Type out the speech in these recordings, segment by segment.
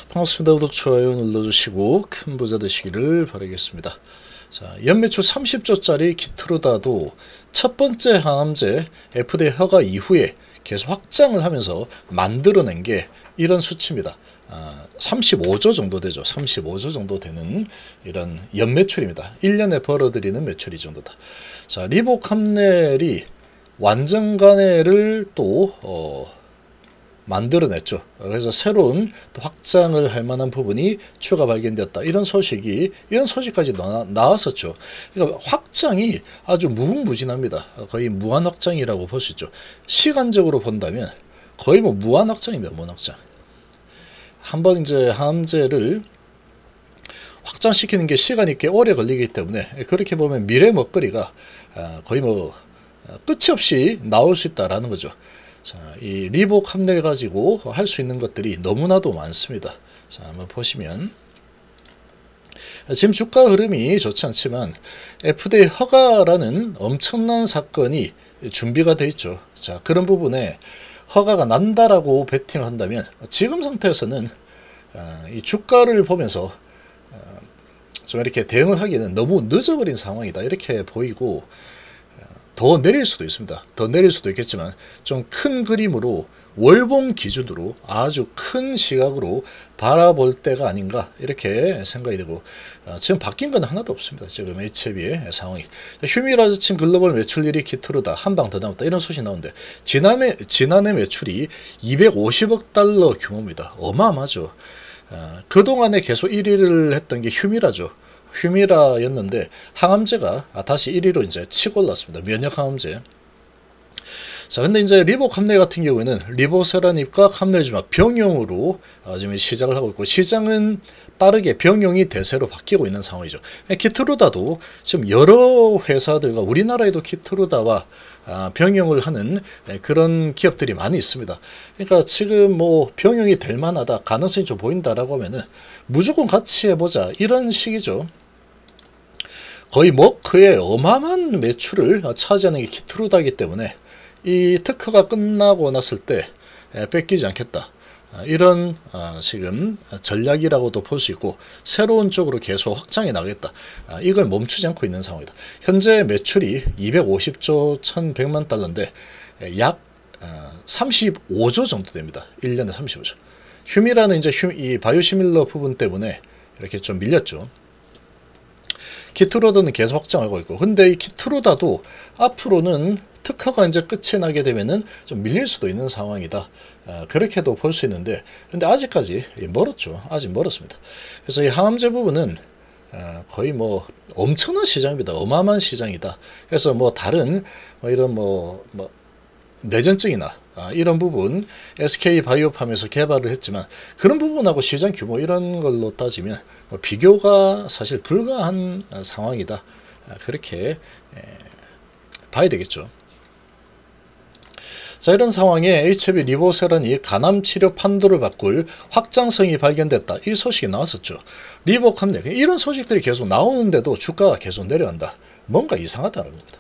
반갑습니다. 구독, 좋아요 눌러주시고 큰 부자 되시기를 바라겠습니다. 자, 연매출 30조짜리 키트루다도 첫 번째 항암제 FDA 허가 이후에 계속 확장을 하면서 만들어낸 게 이런 수치입니다. 35조 정도 되죠. 35조 정도 되는 이런 연매출입니다. 1년에 벌어들이는 매출이 정도다. 자, 리보캄넬이 완전간해를 또 만들어냈죠. 그래서 새로운 또 확장을 할 만한 부분이 추가 발견되었다. 이런 소식까지 나왔었죠. 그러니까 확장이 아주 무궁무진합니다. 거의 무한 확장이라고 볼 수 있죠. 시간적으로 본다면 거의 뭐 무한 확장입니다. 무한 확장. 한번 이제 항암제를 확장시키는 게 시간이 꽤 오래 걸리기 때문에 그렇게 보면 미래 먹거리가 거의 뭐 끝이 없이 나올 수 있다라는 거죠. 자, 이 리보캄넬 가지고 할 수 있는 것들이 너무나도 많습니다. 자, 한번 보시면 지금 주가 흐름이 좋지 않지만 FDA 허가라는 엄청난 사건이 준비가 되어 있죠. 자, 그런 부분에 허가가 난다라고 베팅을 한다면 지금 상태에서는 이 주가를 보면서 좀 이렇게 대응을 하기에는 너무 늦어버린 상황이다 이렇게 보이고, 더 내릴 수도 있습니다. 더 내릴 수도 있겠지만 좀 큰 그림으로 월봉 기준으로 아주 큰 시각으로 바라볼 때가 아닌가 이렇게 생각이 되고, 지금 바뀐 건 하나도 없습니다. 지금 HB의 상황이. 휴미라즈친 글로벌 매출 1위 키트루다 한 방 더 남았다 이런 소식이 나오는데 지난해 매출이 250억 달러 규모입니다. 어마어마하죠. 그동안에 계속 1위를 했던 게 휴미라였는데 항암제가 다시 1위로 이제 치고 올랐습니다. 면역 항암제. 자, 근데 이제 리보캄넬 같은 경우에는 리보세라닙과 캄넬주마 병용으로 지금 시작을 하고 있고, 시장은 빠르게 병용이 대세로 바뀌고 있는 상황이죠. 키트루다도 지금 여러 회사들과 우리나라에도 키트루다와 병용을 하는 그런 기업들이 많이 있습니다. 그러니까 지금 뭐 병용이 될 만하다, 가능성이 좀 보인다라고 하면은 무조건 같이 해보자 이런 식이죠. 거의 머크의 어마어마한 매출을 차지하는 게 키트루다이기 때문에 이 특허가 끝나고 났을 때 뺏기지 않겠다, 이런 지금 전략이라고도 볼 수 있고, 새로운 쪽으로 계속 확장해 나가겠다, 이걸 멈추지 않고 있는 상황이다. 현재 매출이 250조 1100만 달러인데 약 35조 정도 됩니다. 1년에 35조. 휴미라는 이제 이 바이오시밀러 부분 때문에 이렇게 좀 밀렸죠. 키트루다는 계속 확장하고 있고, 근데 이 키트루다도 앞으로는 특허가 이제 끝이 나게 되면은 좀 밀릴 수도 있는 상황이다. 그렇게도 볼 수 있는데, 근데 아직까지 멀었죠. 아직 멀었습니다. 그래서 이 항암제 부분은 거의 뭐 엄청난 시장입니다. 어마어마한 시장이다. 그래서 뭐 다른 이런 뭐 뇌전증이나 이런 부분 SK 바이오팜에서 개발을 했지만 그런 부분하고 시장 규모 이런 걸로 따지면 비교가 사실 불가한 상황이다. 그렇게 봐야 되겠죠. 자, 이런 상황에 HB 리보세란이 간암 치료 판도를 바꿀 확장성이 발견됐다. 이 소식이 나왔었죠. 리보캄넬 이런 소식들이 계속 나오는데도 주가가 계속 내려간다. 뭔가 이상하다는 겁니다.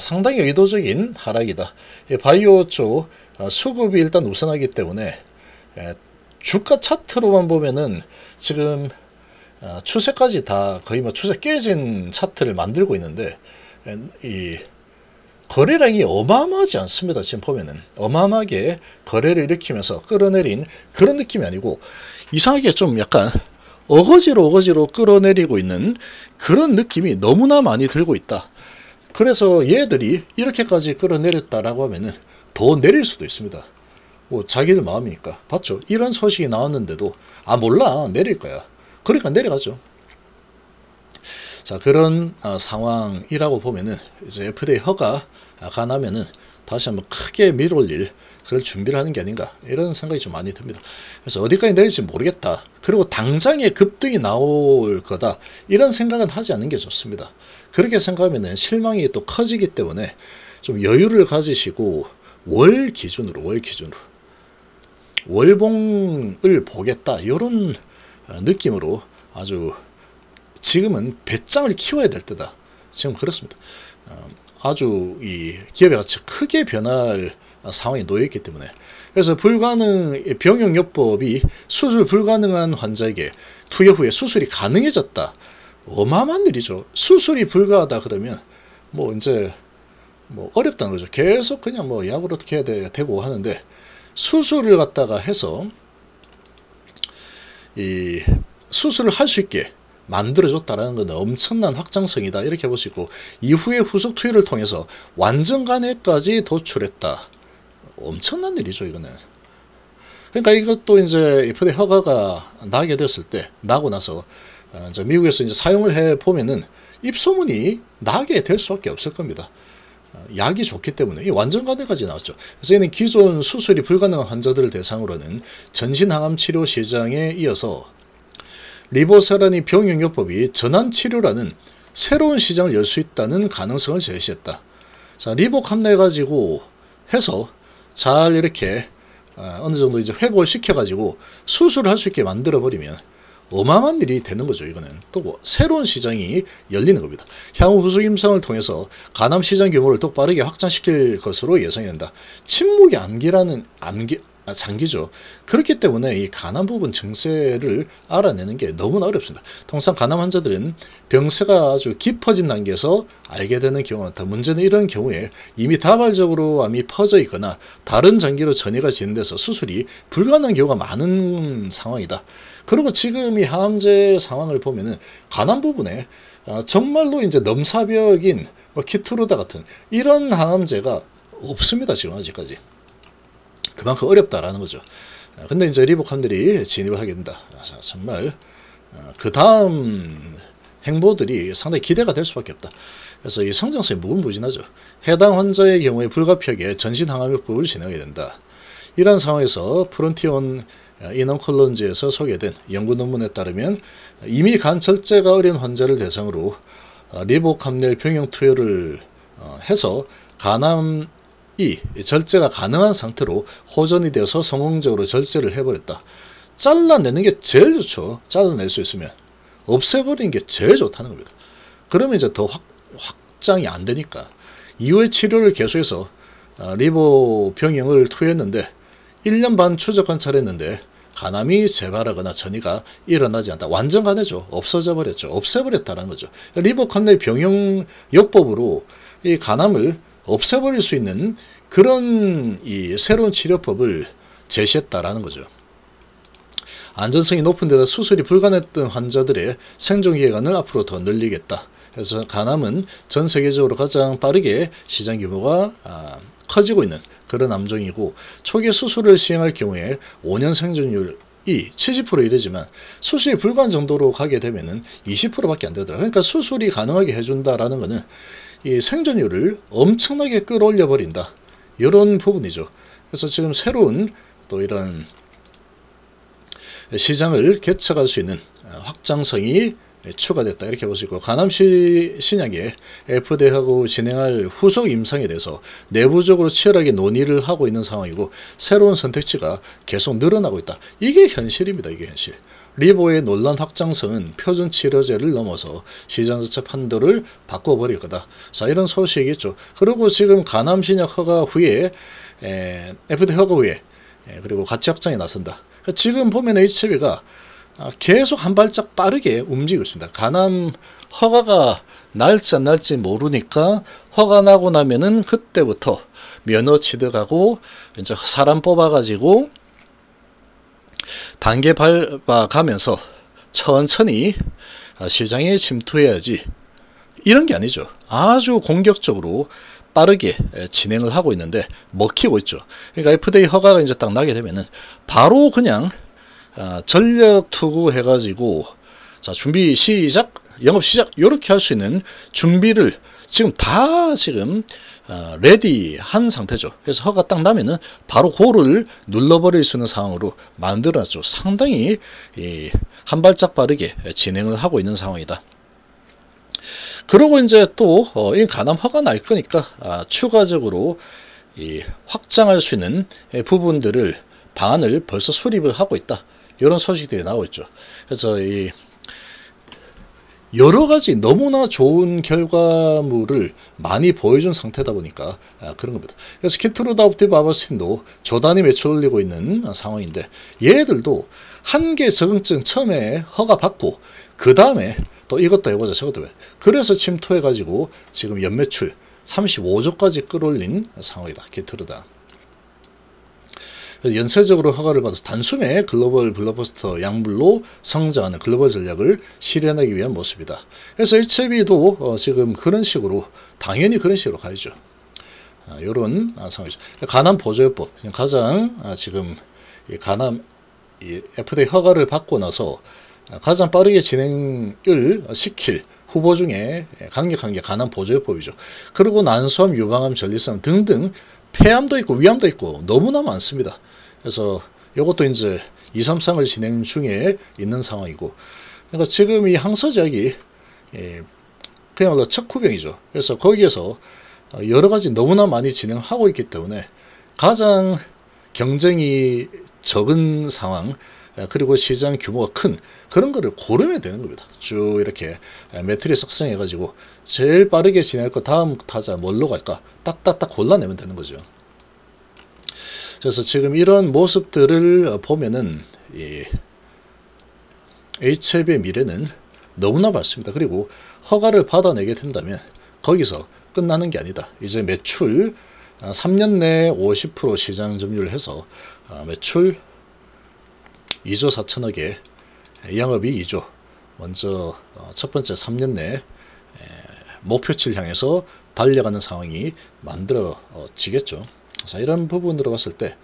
상당히 의도적인 하락이다. 바이오 쪽 수급이 일단 우선하기 때문에 주가 차트로만 보면은 지금 추세까지 다 거의 뭐 추세 깨진 차트를 만들고 있는데, 이 거래량이 어마어마하지 않습니다. 지금 보면은 어마어마하게 거래를 일으키면서 끌어내린 그런 느낌이 아니고, 이상하게 좀 약간 어거지로 끌어내리고 있는 그런 느낌이 너무나 많이 들고 있다. 그래서 얘들이 이렇게까지 끌어내렸다라고 하면은 더 내릴 수도 있습니다. 뭐 자기들 마음이니까. 봤죠? 이런 소식이 나왔는데도 몰라, 내릴 거야. 그러니까 내려가죠. 자, 그런 상황이라고 보면은 이제 FDA 허가가 나면은 다시 한번 크게 밀어올릴 그런 준비를 하는 게 아닌가, 이런 생각이 좀 많이 듭니다. 그래서 어디까지 내릴지 모르겠다, 그리고 당장에 급등이 나올 거다, 이런 생각은 하지 않는 게 좋습니다. 그렇게 생각하면은 실망이 또 커지기 때문에 좀 여유를 가지시고 월 기준으로 월봉을 보겠다, 이런 느낌으로 아주 지금은 배짱을 키워야 될 때다. 지금 그렇습니다. 아주 이 기업의 가치가 크게 변할 상황에 놓여 있기 때문에, 그래서 병용요법이 수술 불가능한 환자에게 투여 후에 수술이 가능해졌다. 어마어마한 일이죠. 수술이 불가하다 그러면 뭐 이제 뭐 어렵다는 거죠. 계속 그냥 뭐 약으로 어떻게 해야 되고 하는데, 수술을 갖다가 해서 이 수술을 할 수 있게 만들어줬다라는 것은 엄청난 확장성이다, 이렇게 볼 수 있고, 이후에 후속 투여를 통해서 완전 간해까지 도출했다. 엄청난 일이죠, 이거는. 그러니까 이것도 이제 FDA 허가가 나게 됐을 때, 나고 나서 이제 미국에서 이제 사용을 해 보면은 입소문이 나게 될 수밖에 없을 겁니다. 약이 좋기 때문에. 이 완전 간해까지 나왔죠. 그래서 이는 기존 수술이 불가능한 환자들을 대상으로는 전신항암 치료 시장에 이어서 리보세라니 병용요법이 전환치료라는 새로운 시장을 열 수 있다는 가능성을 제시했다. 자, 리보캄넬 가지고 해서 잘 이렇게 어느 정도 이제 회복을 시켜가지고 수술을 할 수 있게 만들어버리면 어마어마한 일이 되는 거죠. 이거는 또 새로운 시장이 열리는 겁니다. 향후 후속 임상을 통해서 간암 시장 규모를 더 빠르게 확장시킬 것으로 예상이 된다. 침묵의 암기라는 장기죠. 그렇기 때문에 이 간암 부분 증세를 알아내는 게 너무나 어렵습니다. 통상 간암 환자들은 병세가 아주 깊어진 단계에서 알게 되는 경우가 많다. 문제는 이런 경우에 이미 다발적으로 암이 퍼져 있거나 다른 장기로 전이가 진행돼서 수술이 불가능한 경우가 많은 상황이다. 그리고 지금 이 항암제 상황을 보면은 간암 부분에 정말로 이제 넘사벽인 뭐 키트루다 같은 이런 항암제가 없습니다. 지금 아직까지. 그만큼 어렵다라는 거죠. 근데 이제 리보캄들이 진입을 하게 된다. 정말 그 다음 행보들이 상당히 기대가 될 수밖에 없다. 그래서 이 성장성이 무궁무진하죠. 해당 환자의 경우에 불가피하게 전신항암요법을 진행하게 된다. 이런 상황에서 프론티온 인언컬런지에서 소개된 연구 논문에 따르면 이미 간 절제가 어려운 환자를 대상으로 리보캄넬 병용 투여를 해서 간암 절제가 가능한 상태로 호전이 되어서 성공적으로 절제를 해버렸다. 잘라내는 게 제일 좋죠. 잘라낼 수 있으면. 없애버리는 게 제일 좋다는 겁니다. 그러면 이제 더 확장이 안 되니까. 이후에 치료를 계속해서 리보 병용을 투여했는데 1년 반 추적 관찰했는데 간암이 재발하거나 전이가 일어나지 않다. 완전 간해죠. 없어져 버렸죠. 없애버렸다는 거죠. 리보캄넬 병용 요법으로 이 간암을 없애버릴 수 있는 그런 이 새로운 치료법을 제시했다라는 거죠. 안전성이 높은 데다 수술이 불가능했던 환자들의 생존 기간을 앞으로 더 늘리겠다. 그래서 간암은 전 세계적으로 가장 빠르게 시장 규모가 커지고 있는 그런 암종이고, 초기 수술을 시행할 경우에 5년 생존율이 70% 이르지만 수술이 불가한 정도로 가게 되면은 20%밖에 안 되더라. 그러니까 수술이 가능하게 해준다라는 것은 이 생존율을 엄청나게 끌어올려 버린다. 이런 부분이죠. 그래서 지금 새로운 또 이런 시장을 개척할 수 있는 확장성이 추가됐다, 이렇게 볼 수 있고, 간암 신약에 FDA하고 진행할 후속 임상에 대해서 내부적으로 치열하게 논의를 하고 있는 상황이고, 새로운 선택지가 계속 늘어나고 있다. 이게 현실입니다. 이게 현실. 리보의 논란 확장성은 표준 치료제를 넘어서 시장 자체 판도를 바꿔버릴 거다. 자, 이런 소식이겠죠. 그리고 지금 간암 신약 허가 후에 FDA 허가 후에 그리고 가치 확장에 나선다. 지금 보면 HB가 계속 한 발짝 빠르게 움직이고 있습니다. 간암 허가가 날지 안 날지 모르니까 허가 나고 나면은 그때부터 면허 취득하고 이제 사람 뽑아가지고 단계 밟아가면서 천천히 시장에 침투해야지, 이런 게 아니죠. 아주 공격적으로 빠르게 진행을 하고 있는데 먹히고 있죠. 그러니까 FDA 허가가 이제 딱 나게 되면은 바로 그냥 전력 투구해가지고 자, 준비 시작, 영업 시작, 이렇게 할 수 있는 준비를 지금 다 레디한 상태죠. 그래서 허가 딱 나면은 바로 고를 눌러버릴 수 있는 상황으로 만들어놨죠. 상당히 한 발짝 빠르게 진행을 하고 있는 상황이다. 그리고 이제 또 이 간암 허가 날 거니까 추가적으로 확장할 수 있는 부분들을 방안을 벌써 수립을 하고 있다. 이런 소식들이 나오고 있죠. 그래서 여러 가지 너무나 좋은 결과물을 많이 보여준 상태다 보니까 그런 겁니다. 그래서 키트루다 옵티브 아바스틴도 조단위 매출 올리고 있는 상황인데, 얘들도 한계 적응증 처음에 허가받고 그 다음에 또 이것도 해보자 저것도 해, 그래서 침투해가지고 지금 연매출 35조까지 끌어올린 상황이다. 키트루다 연쇄적으로 허가를 받아서 단숨에 글로벌 블록버스터 양불로 성장하는 글로벌 전략을 실현하기 위한 모습이다. 그래서 HLB도 지금 그런 식으로, 당연히 그런 식으로 가야죠. 요런 상황이죠. 간암 보조요법, 가장 지금 간암 FDA 허가를 받고 나서 가장 빠르게 진행을 시킬 후보 중에 강력한 게 간암 보조요법이죠. 그리고 난소암, 유방암, 전립선 등등 폐암도 있고 위암도 있고 너무나 많습니다. 그래서 이것도 이제 2, 3상을 진행 중에 있는 상황이고, 그러니까 지금 이 항서제약이 그야말로 척후병이죠. 그래서 거기에서 여러 가지 너무나 많이 진행하고 있기 때문에 가장 경쟁이 적은 상황, 그리고 시장 규모가 큰 그런 거를 고르면 되는 겁니다. 쭉 이렇게 매트리스 작성해 가지고 제일 빠르게 진행할 거 다음 타자 뭘로 갈까 딱딱딱 골라내면 되는 거죠. 그래서 지금 이런 모습들을 보면은 이 HLB의 미래는 너무나 밝습니다. 그리고 허가를 받아내게 된다면 거기서 끝나는 게 아니다. 이제 매출 3년 내에 50% 시장 점유율을 해서 매출 2조 4천억에 영업이 2조, 먼저 첫 번째 3년 내에 목표치를 향해서 달려가는 상황이 만들어지겠죠. 자, 이런 부분으로 봤을 때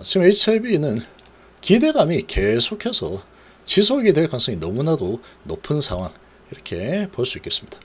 지금 HLB는 기대감이 계속해서 지속이 될 가능성이 너무나도 높은 상황, 이렇게 볼 수 있겠습니다.